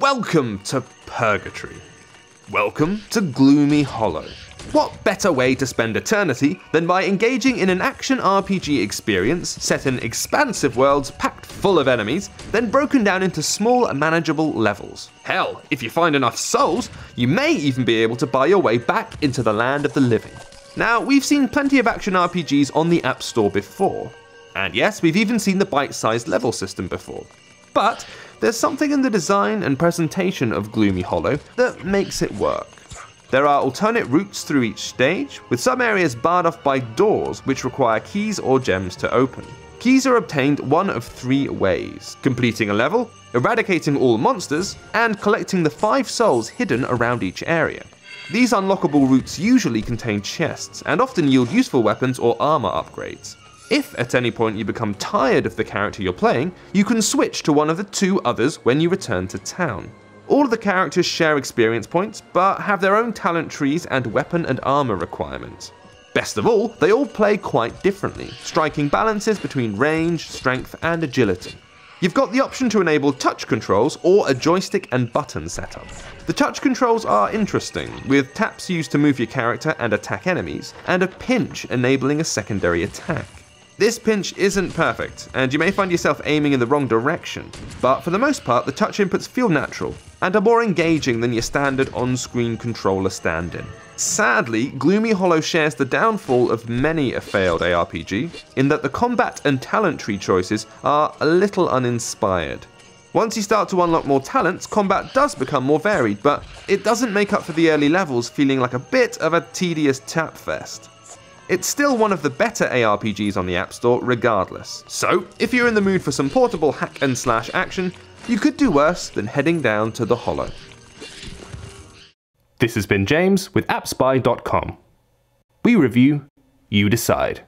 Welcome to Purgatory. Welcome to Gloomy Hollow. What better way to spend eternity than by engaging in an action RPG experience set in expansive worlds packed full of enemies, then broken down into small, manageable levels. Hell, if you find enough souls, you may even be able to buy your way back into the land of the living. Now, we've seen plenty of action RPGs on the App Store before. And yes, we've even seen the bite-sized level system before. But there's something in the design and presentation of Gloomy Hollow that makes it work. There are alternate routes through each stage, with some areas barred off by doors which require keys or gems to open. Keys are obtained one of 3 ways: completing a level, eradicating all monsters, and collecting the 5 souls hidden around each area. These unlockable routes usually contain chests, and often yield useful weapons or armor upgrades. If at any point you become tired of the character you're playing, you can switch to one of the 2 others when you return to town. All of the characters share experience points, but have their own talent trees and weapon and armor requirements. Best of all, they all play quite differently, striking balances between range, strength, and agility. You've got the option to enable touch controls or a joystick and button setup. The touch controls are interesting, with taps used to move your character and attack enemies, and a pinch enabling a secondary attack. This pinch isn't perfect, and you may find yourself aiming in the wrong direction, but for the most part the touch inputs feel natural, and are more engaging than your standard on-screen controller stand-in. Sadly, Gloomy Hollow shares the downfall of many a failed ARPG, in that the combat and talent tree choices are a little uninspired. Once you start to unlock more talents, combat does become more varied, but it doesn't make up for the early levels feeling like a bit of a tedious tap fest. It's still one of the better ARPGs on the App Store regardless, so if you're in the mood for some portable hack and slash action, you could do worse than heading down to the Hollow. This has been James with AppSpy.com. We review, you decide.